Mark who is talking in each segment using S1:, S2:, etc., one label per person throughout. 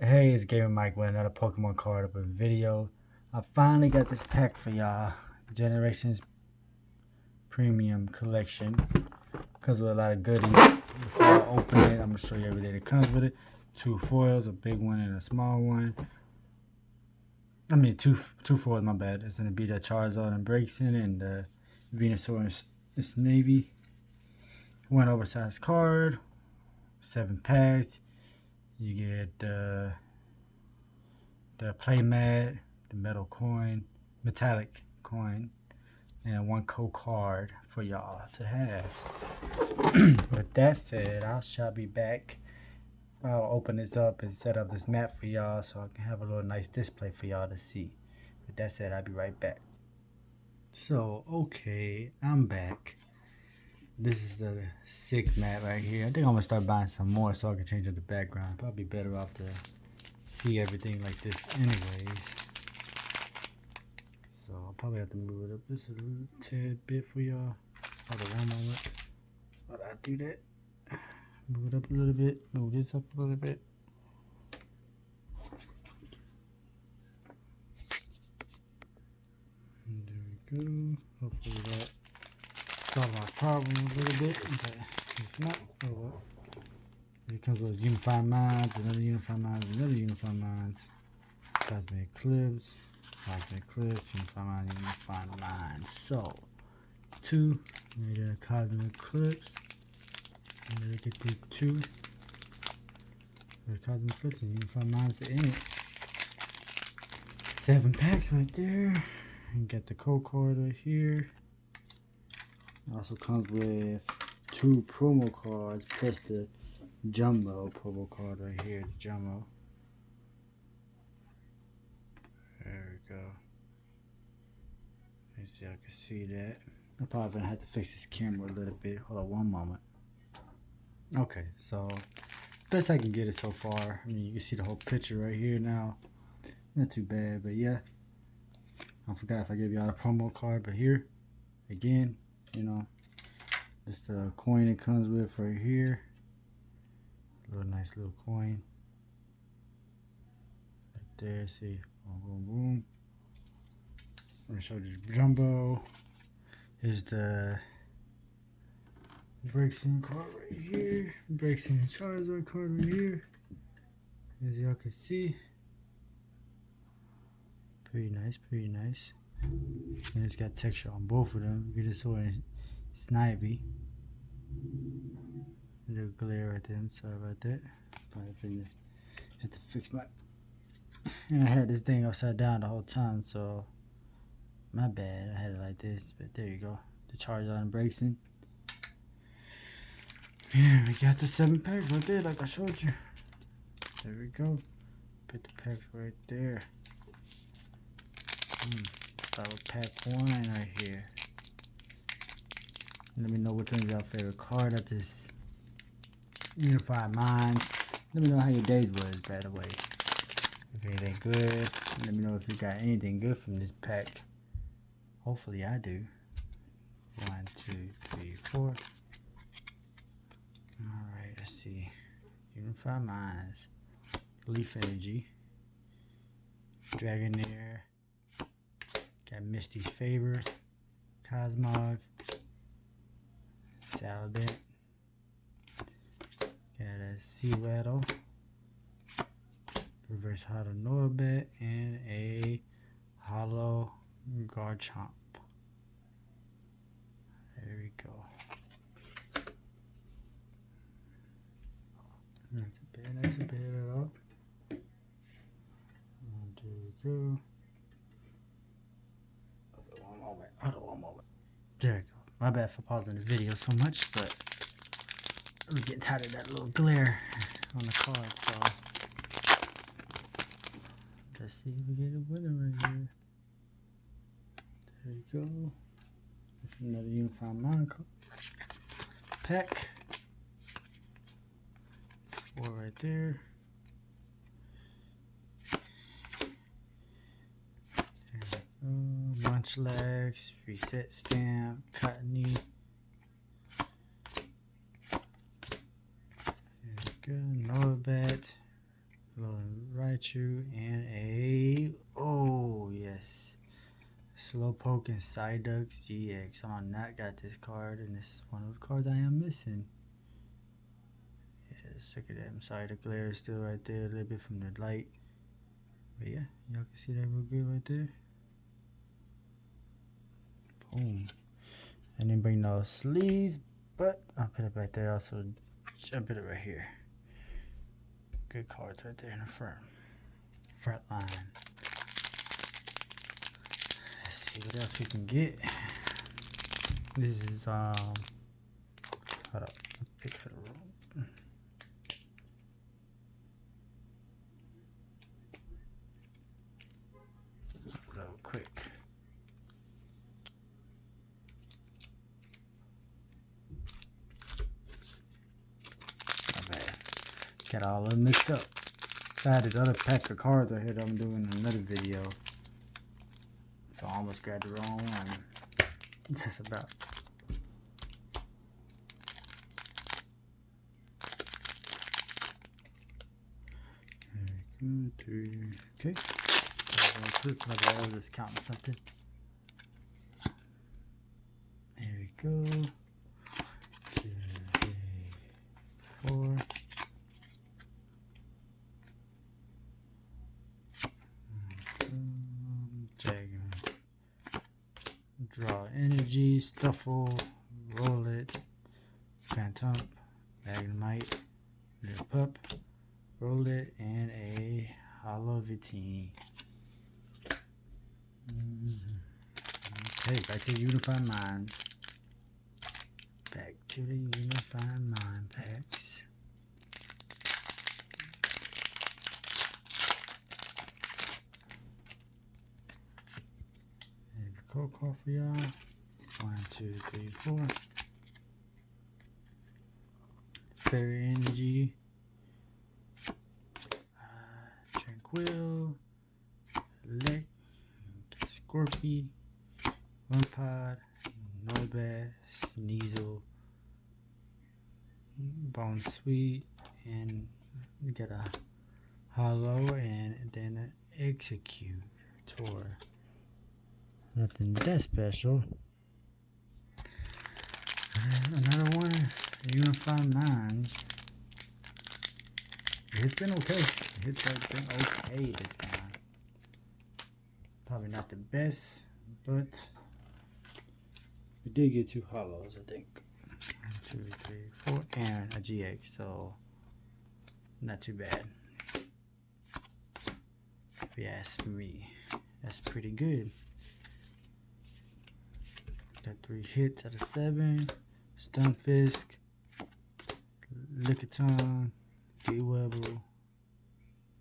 S1: Hey, it's Gamer Mike with another Pokemon card up a video. I finally got this pack for y'all. Generations Premium Collection. Comes with a lot of goodies. Before I open it, I'm going to show you everything that comes with it. 2 foils, a big one and a small one. I mean, two foils, my bad. It's going to be the Charizard and Braixen and the Venusaur and Snavy. One oversized card. 7 packs. You get the playmat, the metallic coin, and 1 card for y'all to have. With that said, I shall be back. I'll open this up and set up this map for y'all so I can have a little nice display for y'all to see. With that said, I'll be right back. So, okay, I'm back. This is the sick map right here. I think I'm gonna start buying some more so I can change up the background. Probably better off to see everything like this anyways. So I'll probably have to move it up just a little tad bit for y'all. Hold on one moment. While I do that, move it up a little bit, move this up a little bit. And there we go. Hopefully that solves my problem a little bit. But if not, oh well. Here comes with Unified Minds, another Unified Minds, another Unified Minds. Cosmic Eclipse, Unified Minds, Unified Minds. So, 2, we got a Cosmic Eclipse. And we get the 2. The Cosmic Eclipse and Unified Minds are in it. 7 packs right there. And get the code card right here. It also comes with 2 promo cards plus the Jumbo promo card right here. It's Jumbo. There we go. Let me see if I can see that. I'm probably gonna have to fix this camera a little bit. Hold on one moment. Okay, so best I can get it so far. I mean, you can see the whole picture right here now. Not too bad, but yeah. I forgot if I gave y'all a promo card, but here, again, you know, it's the coin it comes with right here. Nice little coin. Right there, see. Boom, boom, boom. I'm gonna show you the Jumbo. Here's the Braixen card right here. Braixen and Charizard card right here. As y'all can see. Pretty nice, pretty nice. And it's got texture on both of them. Venusaur and Snivy. A little glare right there. I'm sorry about that. Probably had to fix my. And I had this thing upside down the whole time, so my bad. I had it like this, but there you go. The Charizard and Braixen. Yeah, we got the 7 packs right there, like I showed you. There we go. Put the packs right there. Start with pack 1 right here. Let me know which one's your favorite card of this Unified Minds. Let me know how your days was, by the way. If anything good, let me know if you got anything good from this pack. Hopefully I do. 1, 2, 3, 4. Alright, let's see. Unified Minds. Leaf Energy. Dragonair. Got Misty's Favor. Cosmog. Saladin. Got a Seawaddle. Reverse Hollow Norbit. And a Hollow Garchomp. There we go. Not too bad, not too bad at all. There we go. Hold on one moment. There we go. My bad for pausing the video so much, but I'm getting tired of that little glare on the card, so let's see if we get a winner right here. There you go. That's another Unified Mind pack. 4 right there. Munchlax, Reset Stamp, Cottony. There we go, Norbit, Raichu, and a, oh yes, Slowpoke and Psyduck's GX. I not got this card, and this is one of the cards I am missing. Yeah, look at that. I'm sorry, the glare is still right there, a little bit from the light. But yeah, y'all can see that real good right there. Boom. And then bring those sleeves, but I'll put it back there. Also, I'll put it right here. Good cards right there in the front line. Let's see what else we can get. This is hold up, pick for the room. Real quick. Not bad. Got all of them mixed up. I had this other pack of cards right here that I'm doing in another video. So I almost grabbed the wrong one. It's just about. Okay. Maybe I was just counting something. There we go. 2, 3, 4. Draw energy, Stuffle, roll it, Phantom, Magnemite, little pup, roll it, and a Hollow Vitini. Okay, back to the Unified Mind. Back to the Unified Mind packs. And a code call for y'all. 1, 2, 3, 4. Fairy Energy. Tranquil. Lick. Scorpy. Wimpod. Nobat. Sneasel. Bone Sweet. And we got a Hollow and then an Executor. Nothing that special. Another one, Unified Minds. It's been okay. It's been okay this time. Probably not the best, but we did get 2 hollows, I think. 1, 2, 3, 4, and a GX, so not too bad. If you ask me, that's pretty good. Got 3 hits out of 7. Stunfisk, Lickitung, Dewebble,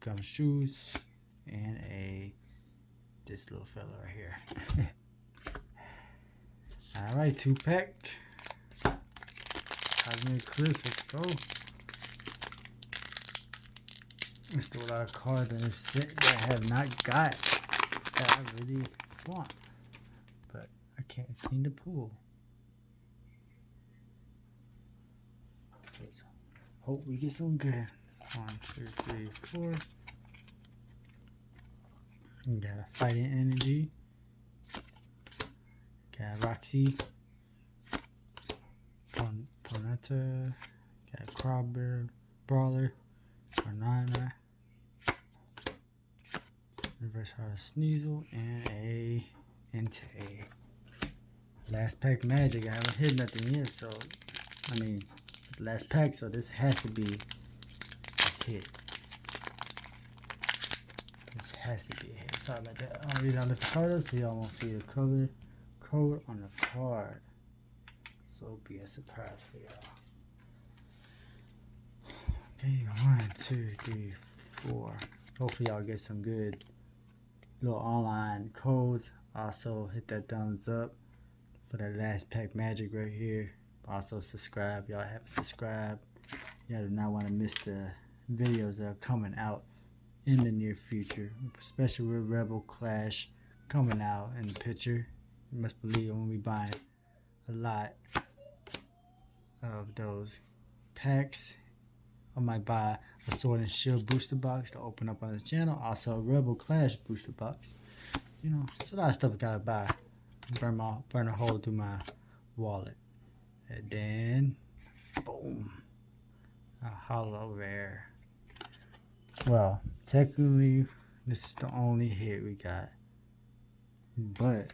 S1: Gumshoes, and this little fella right here. Alright, 2-pack. Cosmic Cliff, let's go. There's still a lot of cards in this set that I have not got that I really want, but I can't seem to pull. Let's hope we get some good. 1, 2, 3, 4. We got a Fighting Energy. Got Roxy. Ponyta. Got a Crowber, Brawler. Carnina. Reverse Heart of Sneasel. And a Entei. Last pack Magic. I haven't hit nothing yet, so I mean, last pack, so this has to be a hit. This has to be a hit. Sorry about that. I'll read out the card so y'all won't see the color code on the card. So it'll be a surprise for y'all. Okay, 1, 2, 3, 4. Hopefully y'all get some good little online codes. Also hit that thumbs up for that last pack Magic right here. Also subscribe. Y'all have to subscribe. Y'all do not want to miss the videos that are coming out in the near future, especially with Rebel Clash coming out in the picture. You must believe I'm gonna be buying a lot of those packs I might buy a Sword and Shield booster box to open up on this channel. Also a Rebel Clash booster box. You know, it's a lot of stuff I gotta buy. Burn a hole through my wallet. And then, boom, a hollow rare. Well, technically, this is the only hit we got. But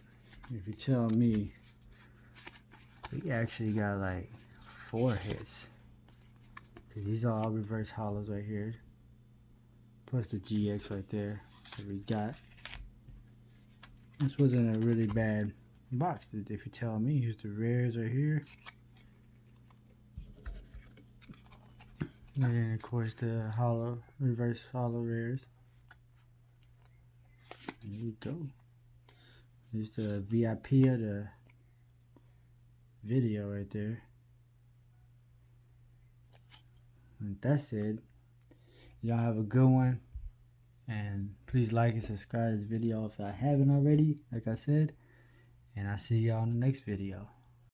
S1: if you tell me, we actually got like 4 hits. Cause these are all reverse hollows right here. Plus the GX right there that we got. This wasn't a really bad box, if you tell me. Here's the rares right here. And then of course the reverse hollow rares. There you go. There's the VIP of the video right there. And that's it. Y'all have a good one. And please like and subscribe to this video if I haven't already, like I said. And I'll see y'all in the next video.